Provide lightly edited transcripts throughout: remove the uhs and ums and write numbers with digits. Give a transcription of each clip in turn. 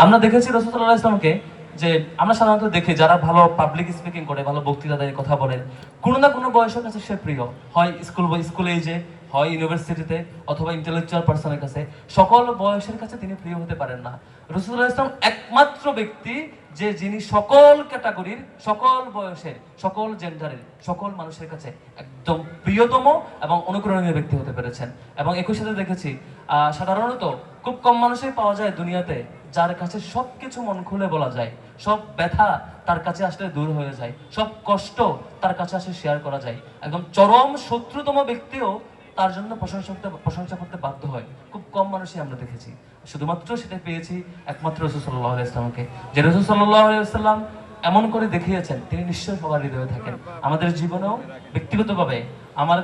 আমরা দেখেছি রাসূল সাল্লাল্লাহু আলাইহি ওয়াসাল্লামকে, যে আমরা সাধারণত দেখি যারা ভালো পাবলিক স্পিকিং করে, ভালো বক্তৃতা দেয়, কথা বলে, কোনো না কোনো বয়সের কাছে সে প্রিয় হয়। স্কুল এজে, হয় ইউনিভার্সিটিতে, অথবা ইন্টেলেকচুয়াল পার্সনের কাছে। সকল বয়সের কাছে তিনি প্রিয় হতে পারেন না। রাসূল সাল্লাল্লাহু আলাইহি ওয়াসাল্লাম একমাত্র ব্যক্তি যে যিনি সকল ক্যাটাগরির, সকল বয়সের, সকল জেন্ডারের, সকল মানুষের কাছে একদম প্রিয়তম এবং অনুকরণীয় ব্যক্তি হতে পেরেছেন। এবং একই সাথে দেখেছি সাধারণত খুব কম মানুষই পাওয়া যায় দুনিয়াতে যার কাছে সবকিছু মন খুলে বলা যায়, সব ব্যথা তার কাছে আসলে দূর হয়ে যায়, সব কষ্ট তার কাছে আসলে শেয়ার করা যায়। একদম চরম শত্রুতম ব্যক্তিও তার জন্য প্রশংসা করতে বাধ্য হয়। খুব কম মানুষই আমরা দেখেছি। শুধুমাত্র সেটা পেয়েছি একমাত্র রাসূল সাল্লাল্লাহু আলাইহি ওয়াসাল্লামকে, যে রাসূল সাল্লাল্লাহু আলাইহি ওয়াসাল্লাম এমন করে দেখিয়েছেন তিনি নিশ্চয়ই সবার হৃদয়ে থাকেন। আমাদের জীবনেও ব্যক্তিগতভাবে আমার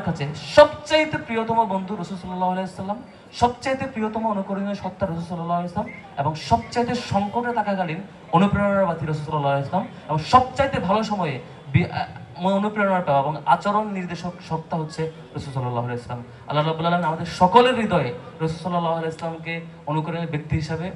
কাছে সবচাইতে প্রিয়তম বন্ধু রাসূল সাল্লাল্লাহু আলাইহি ওয়াসাল্লাম, সবচাইতে প্রিয়তম অনুকরণীয় সত্তা রাসূল সাল্লাল্লাহু আলাইহি ওয়াসাল্লাম, এবং সবচাইতে সংকটে থাকাকালীন অনুপ্রেরণার বাতি রাসূল সাল্লাল্লাহু আলাইহি ওয়াসাল্লাম, এবং সবচাইতে ভালো সময়ে অনুপ্রেরণা পাওয়া এবং আচরণ নির্দেশক সত্তা হচ্ছে রাসূল সাল্লাল্লাহু আলাইহি ওয়াসাল্লাম। আল্লাহ রাব্বুল আলামিন আমাদের সকলের হৃদয়ে রাসূল সাল্লাল্লাহু আলাইহি ওয়াসাল্লামকে অনুকরণীয় ব্যক্তি হিসাবে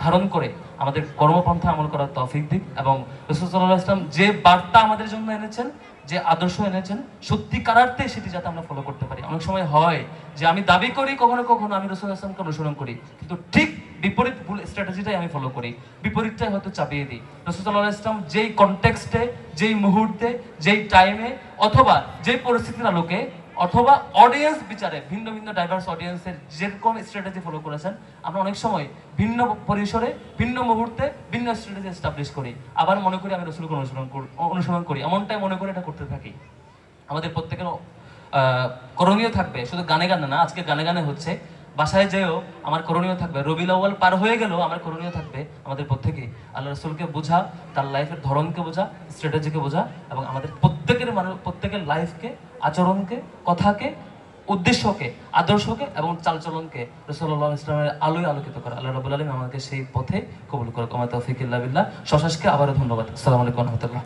ধারণ করে আমাদের কর্মপন্থা আমল করার তৌফিক দিক। এবং রাসূল সাল্লাল্লাহু আলাইহি ওয়াসাল্লাম যে বার্তা আমাদের জন্য এনেছেন, যে আদর্শ এনেছেন, সত্যিকারার্থে সেটি যাতে আমরা ফলো করতে পারি। অনেক সময় হয় যে আমি দাবি করি কখনো কখনো আমি রাসূল সাল্লাল্লাহু আলাইহি ওয়াসাল্লামকে অনুসরণ করি, কিন্তু ঠিক বিপরীত ভুল স্ট্র্যাটেজিটাই আমি ফলো করি, বিপরীতটাই হয়তো চাপিয়ে দিই। রাসূল সাল্লাল্লাহু আলাইহি ওয়াসাল্লাম যেই কনটেক্সটে, যেই মুহূর্তে, যেই টাইমে, অথবা যেই পরিস্থিতির আলোকে, অথবা অডিয়েন্স বিচারে, ভিন্ন ভিন্ন ডাইভার্স অডিয়েন্সের যেরকম স্ট্র্যাটেজি ফলো করেছেন, আমরা অনেক সময় ভিন্ন পরিসরে, ভিন্ন মুহূর্তে ভিন্ন স্ট্র্যাটেজি এস্টাবলিশ করি। আবার মনে করি আমি রাসূলকে অনুসরণ করি, এমনটাই মনে করে এটা করতে থাকি। আমাদের প্রত্যেকের করণীয় থাকবে, শুধু গানে গানে না, আজকে গানে গানে হচ্ছে, বাসায় যেও আমার করণীয় থাকবে, রবিউল আউয়াল পার হয়ে গেল আমার করণীয় থাকবে আমাদের প্রত্যেকেই আল্লাহ রাসূলকে বোঝা, তার লাইফের ধরনকে বোঝা, স্ট্র্যাটেজিকে বোঝা, এবং আমাদের প্রত্যেকের লাইফকে, আচরণকে, কথাকে, উদ্দেশ্যকে, আদর্শকে এবং চালচলনকে রাসূলুল্লাহ সাল্লাল্লাহু আলাইহি ওয়াসাল্লামের আলোয় আলোকিত করা। আল্লাহ রাব্বুল আলামিন আমাদেরকে সেই পথে কবুল করুক। ওয়া মা তাওফীক ইল্লা বিল্লাহ। শশাসকে আবারও ধন্যবাদ। আসসালামু আলাইকুম ওয়া রাহমাতুল্লাহ।